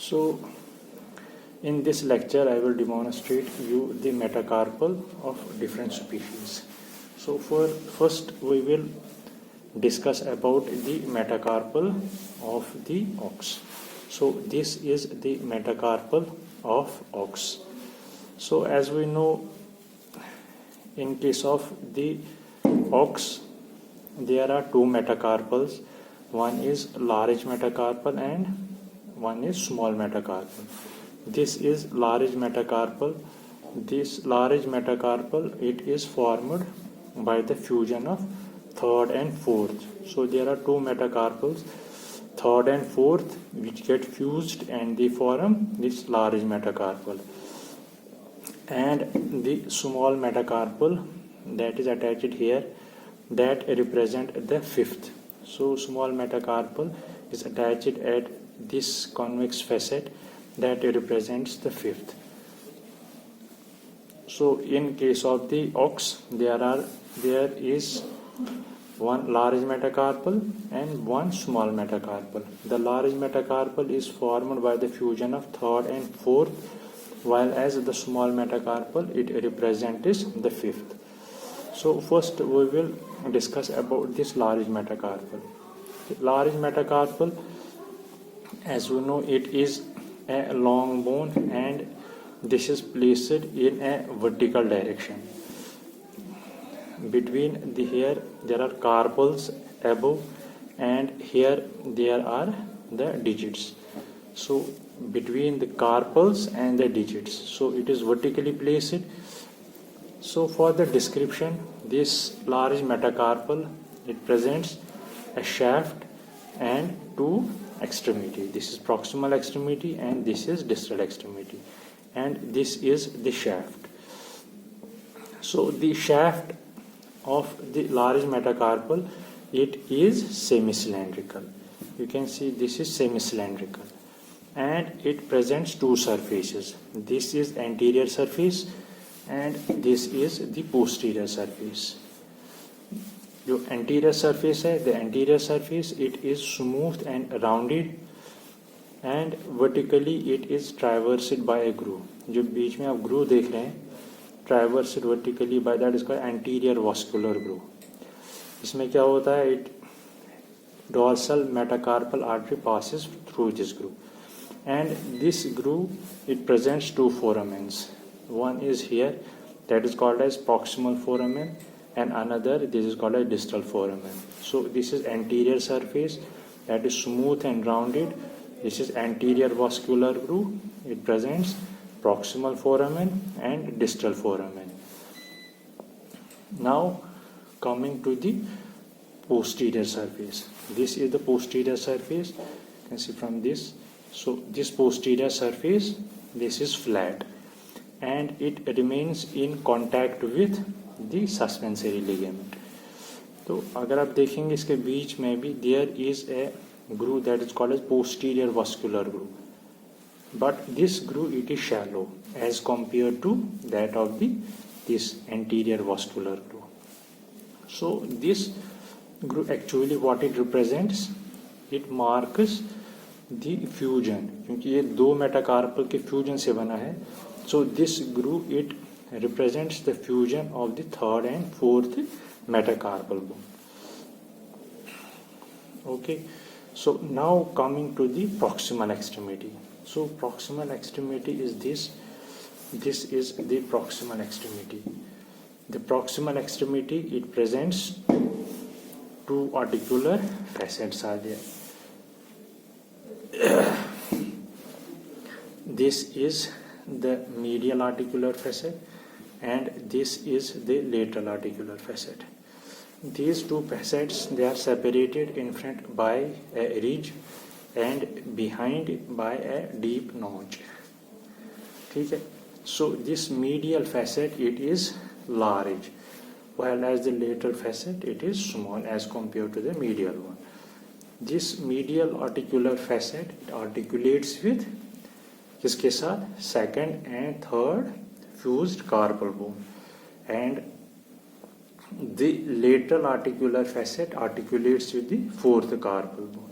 So in this lecture I will demonstrate you the metacarpal of different species. So first we will discuss about the metacarpal of the ox. So this is the metacarpal of ox. So as we know, in case of the ox there are two metacarpals. One is large metacarpal and one is small metacarpal. This is large metacarpal. This large metacarpal, it is formed by the fusion of third and fourth. So there are two metacarpals, third and fourth, which get fused and they form this large metacarpal. And the small metacarpal that is attached here, that represent the fifth. So small metacarpal is attached at this convex facet that represents the fifth. So in case of the ox, there is one large metacarpal and one small metacarpal. The large metacarpal is formed by the fusion of third and fourth, while as the small metacarpal, it represents the fifth. So first we will discuss about this large metacarpal. The large metacarpal, as we know, it is a long bone and this is placed in a vertical direction. Between the here there are carpals above and here there are the digits. So between the carpals and the digits, so it is vertically placed. So for the description, this large metacarpal, it presents a shaft and two extremity. This is proximal extremity and this is distal extremity, and this is the shaft. So the shaft of the large metacarpal, it is semi-cylindrical. You can see this is semi-cylindrical and it presents two surfaces. This is anterior surface and this is the posterior surface. जो anterior surface है, the anterior surface, it is smooth and rounded and vertically it is traversed by a groove. जो बीच में आप groove देख रहे हैं, traversed vertically by that is called anterior vascular groove. इसमें क्या होता है, it dorsal metacarpal artery passes through this groove, and this groove, it presents two foramens. One is here, that is called as proximal foramen, and another, this is called as distal foramen. So this is anterior surface that is smooth and rounded. This is anterior vascular groove. It presents proximal foramen and distal foramen. Now coming to the posterior surface. This is the posterior surface. You can see from this. So this posterior surface, this is flat and it remains in contact with the suspensory ligament. तो अगर आप देखेंगे इसके बीच में भी there is a groove that is called as posterior vascular groove, but this groove, it is shallow as compared to that of this anterior vascular groove. So this groove, actually what it represents, it marks the fusion, क्योंकि ये दो metacarpal के fusion से बना है. So this groove, it represents the fusion of the third and fourth metacarpal bone. Okay, so now coming to the proximal extremity. So proximal extremity is this. This is the proximal extremity. The proximal extremity, it presents two articular facets are there. This is the medial articular facet and this is the lateral articular facet. These two facets, they are separated in front by a ridge and behind by a deep notch. Okay. So this medial facet, it is large, while as the lateral facet, it is small as compared to the medial one. This medial articular facet, it articulates with किसके साथ, second and third fused carpal bone, and the lateral articular facet articulates with the fourth carpal bone.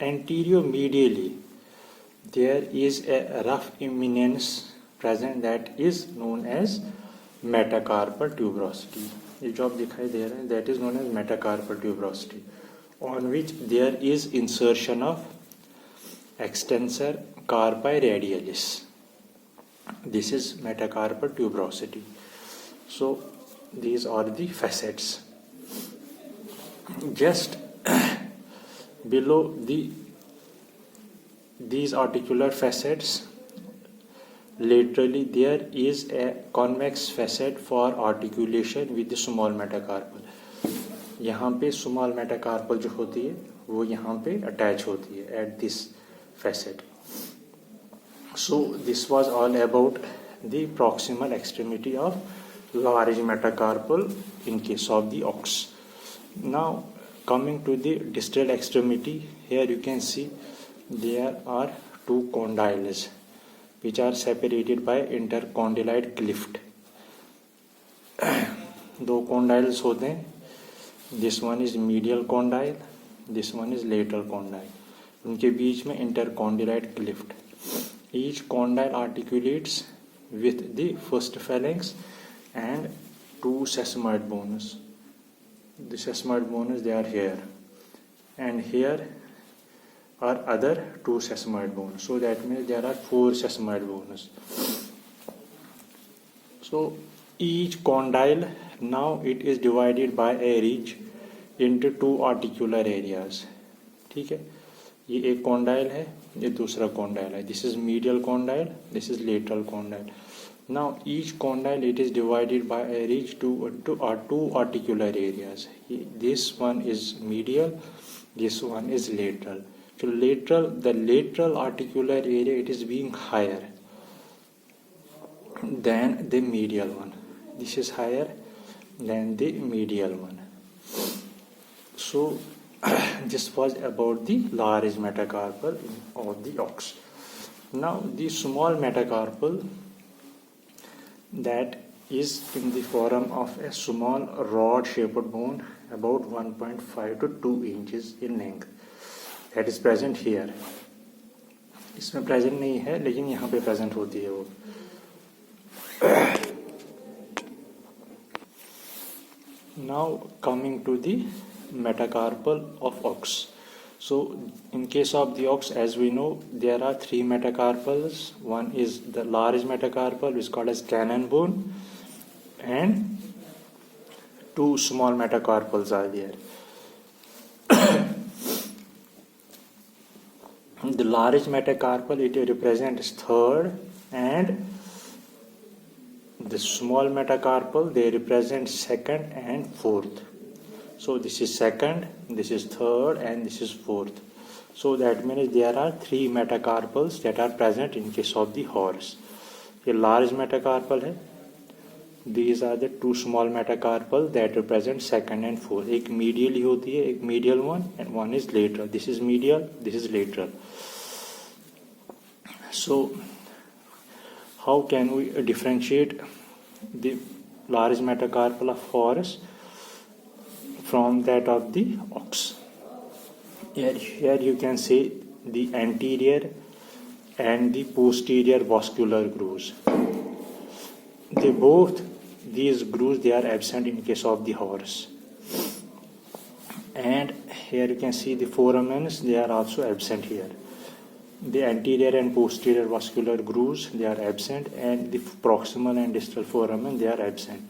anteromedially there is a rough eminence present that is known as metacarpal tuberosity. ये जो आप दिखाई दे रहे हैं that is known as metacarpal tuberosity, on which there is insertion of extensor carpi radialis. This is metacarpal tuberosity. So these are the facets. Just below these articular facets, laterally there is a convex facet for articulation with the small metacarpal. यहाँ पे small metacarpal जो होती है वो यहाँ पे attach होती है at this facet. So this was all about the proximal extremity of large metacarpal in case of the ox. Now coming to the distal extremity, here you can see there are two condyles which are separated by intercondylite cleft. दो condyles होते हैं. This one is medial condyle, this one is lateral condyle. उनके बीच में intercondylite cleft. Each condyle articulates with the first phalanx and two sesamoid bones. The sesamoid bones, they are here, and here are other two sesamoid bones. So that means there are four sesamoid bones. So each condyle, now it is divided by a ridge into two articular areas. ठीक है, ये एक condyle है, ये दूसरा condyle है. This is medial condyle, this is lateral condyle. Now each condyle, it is divided by a ridge to two articular areas. This one is medial, this one is lateral. So the lateral articular area, it is being higher than the medial one. This is higher than the medial one. So this was about the large metacarpal of the ox. Now the small metacarpal, that is in the form of a small rod-shaped bone about 1.5 to 2 inches in length. That is present here. इसमें present नहीं है, लेकिन यहाँ पे present होती है वो. Now coming to the metacarpal of ox. So in case of the ox, as we know, there are three metacarpals. One is the large metacarpal, which is called as cannon bone, and two small metacarpals are there. The large metacarpal, it represents third, and the small metacarpal, they represent second and fourth. So this is second, this is third, and this is fourth. So that means there are three metacarpals that are present in case of the horse. A large metacarpal है. These are the two small metacarpal that represent second and fourth. एक medial ही होती है, एक medial one, and one is lateral. This is medial, this is lateral. So how can we differentiate the large metacarpal of horse from that of the ox? Here you can see the anterior and the posterior vascular grooves. These grooves, they are absent in case of the horse. And here you can see the foramens, they are also absent here. The anterior and posterior vascular grooves, they are absent, and the proximal and distal foramen, they are absent.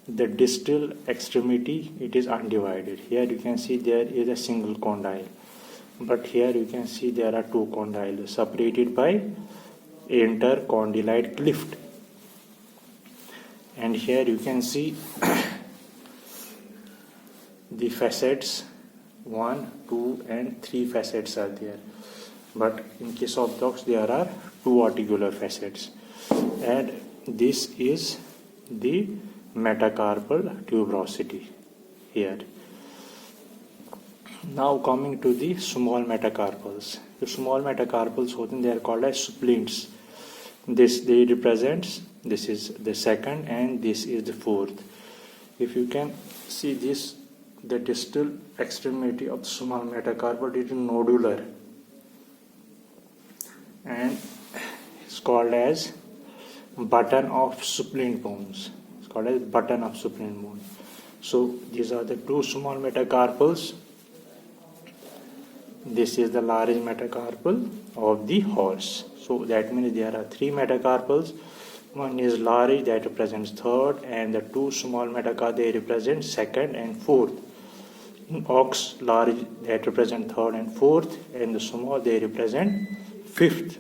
The distal extremity, it is undivided. Here you can see there is a single condyle, but here you can see there are two condyles separated by intercondylite cleft. And here you can see the facets, 1, 2, and 3 facets are there. But in case of dogs, there are two articular facets. And this is the metacarpal tuberosity here. Now coming to the small metacarpals. The small metacarpals, they are called as splints. This is the second and this is the fourth. If you can see this the distal extremity of the small metacarpal is nodular and it's called as button of suppliant bones. It's called as button of suppliant bone. So these are the two small metacarpals. This is the large metacarpal of the horse. So that means there are three metacarpals. One is large, that represents third, and the two small metacarpals, they represent second and fourth. In ox, large, that represent third and fourth, and the small, they represent fifth.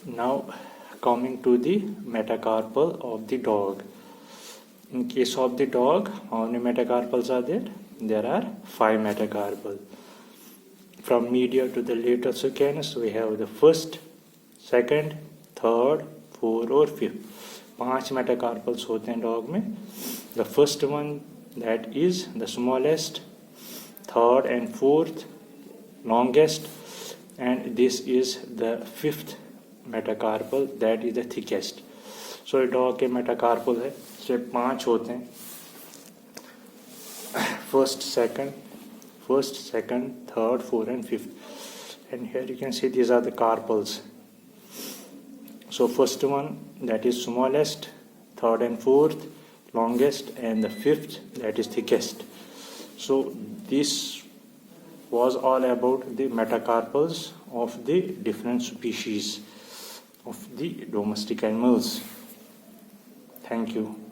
Now coming to the metacarpal of the dog. In case of the dog, how many metacarpals are there? There are 5 metacarpals. From medial to the lateral subcutaneous, we have the first, second, third, fourth और fifth. 5 metacarpals होते हैं dog में. The first one, that is the smallest, third and fourth, longest, and this is the fifth metacarpal, that is the thickest. So dog के metacarpal है, से 5 होते हैं. First, second, third, fourth and fifth. And here you can see these are the carpals. So first one, that is smallest, third and fourth, longest, and the fifth, that is thickest. So this was all about the metacarpals of the different species of the domestic animals. Thank you.